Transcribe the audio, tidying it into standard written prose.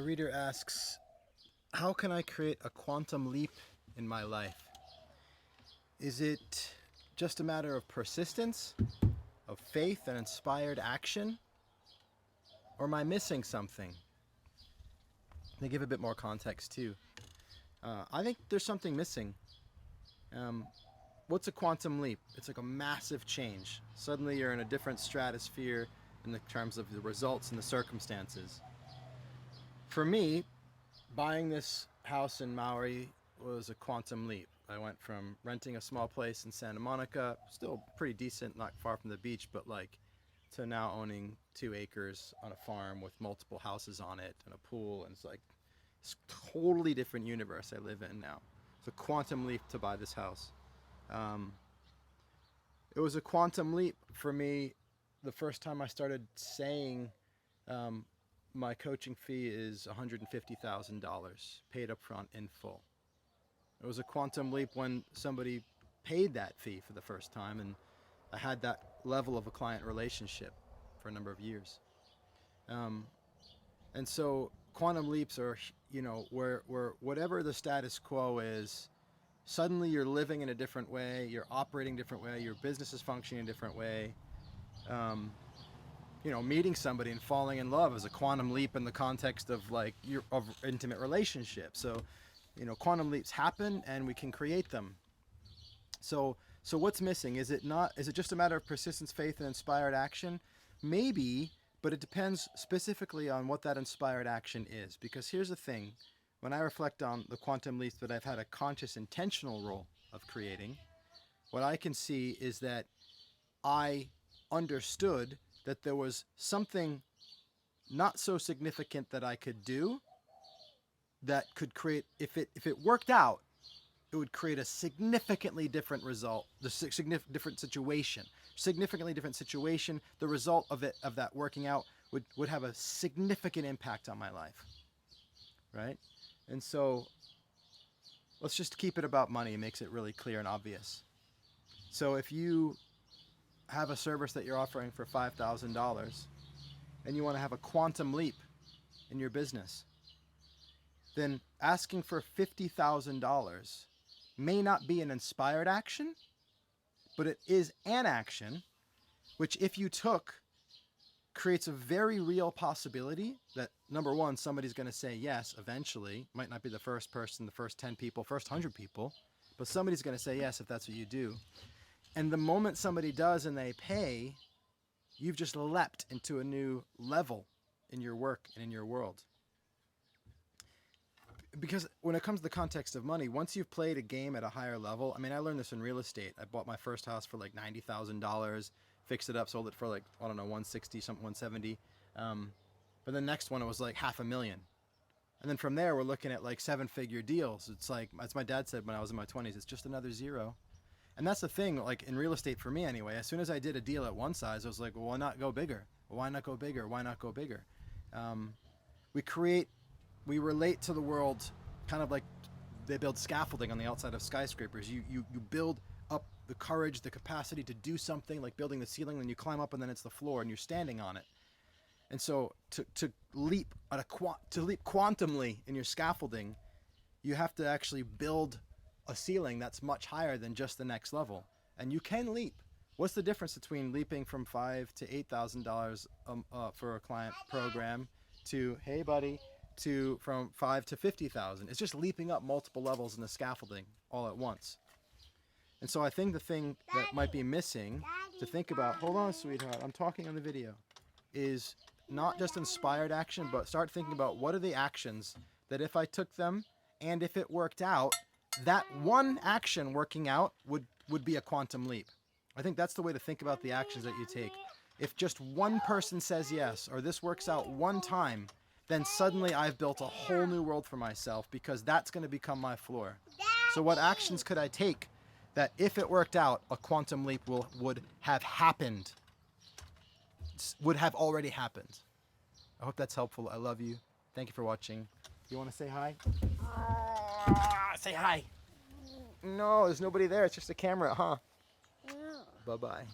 The reader asks, how can I create a quantum leap in my life? Is it just a matter of persistence, of faith and inspired action? Or am I missing something? To give a bit more context too. I think there's something missing. What's a quantum leap? It's like a massive change. Suddenly you're in a different stratosphere in the terms of the results and the circumstances. For me, buying this house in Maui was a quantum leap. I went from renting a small place in Santa Monica, still pretty decent, not far from the beach, but to now owning 2 acres on a farm with multiple houses on it and a pool, and it's a totally different universe I live in now. It's a quantum leap to buy this house. It was a quantum leap for me the first time I started saying my coaching fee is $150,000 paid up front in full. It was a quantum leap when somebody paid that fee for the first time, and I had that level of a client relationship for a number of years. And so quantum leaps are, where whatever the status quo is, suddenly you're living in a different way, you're operating a different way, your business is functioning a different way. Meeting somebody and falling in love is a quantum leap in the context of of intimate relationship. So, quantum leaps happen and we can create them. So what's missing? Is it just a matter of persistence, faith, and inspired action? Maybe, but it depends specifically on what that inspired action is. Because here's the thing, when I reflect on the quantum leaps that I've had a conscious, intentional role of creating, what I can see is that I understood that there was something not so significant that I could do that could create, if it worked out, it would create a significantly different result, different situation. Significantly different situation. The result of that working out would have a significant impact on my life, right? And so let's just keep it about money. It makes it really clear and obvious. So if you have a service that you're offering for $5,000 and you want to have a quantum leap in your business, then asking for $50,000 may not be an inspired action, but it is an action which, if you took, creates a very real possibility that, number one, somebody's going to say yes eventually. Might not be the first person, the first 10 people, first 100 people, but somebody's going to say yes if that's what you do. And the moment somebody does and they pay, you've just leapt into a new level in your work and in your world. Because when it comes to the context of money, once you've played a game at a higher level, I mean, I learned this in real estate. I bought my first house for $90,000, fixed it up, sold it for 160, something 170. But the next one, it was $500,000. And then from there, we're looking at 7-figure deals. It's as my dad said when I was in my 20s, it's just another zero. And that's the thing, in real estate for me anyway, as soon as I did a deal at one size, I was like, well, why not go bigger? Why not go bigger? Why not go bigger? We relate to the world kind of like they build scaffolding on the outside of skyscrapers. You build up the courage, the capacity to do something, like building the ceiling, then you climb up and then it's the floor and you're standing on it. And so to leap quantumly in your scaffolding, you have to actually build a ceiling that's much higher than just the next level. And you can leap. What's the difference between leaping from $5,000 to $8,000 for a client program to, hey buddy, from $5,000 to $50,000? It's just leaping up multiple levels in the scaffolding all at once. And so I think the thing that might be missing to think about, hold on sweetheart, I'm talking on the video, is not just inspired action, but start thinking about what are the actions that if I took them and if it worked out, that one action working out would be a quantum leap. I think that's the way to think about the actions that you take. If just one person says yes, or this works out one time, then suddenly I've built a whole new world for myself, because that's going to become my floor. So what actions could I take that if it worked out, a quantum leap would have happened, would have already happened? I hope that's helpful. I love you. Thank you for watching. You want to say hi? Say hi. No, there's nobody there. It's just a camera, huh? No. Bye-bye.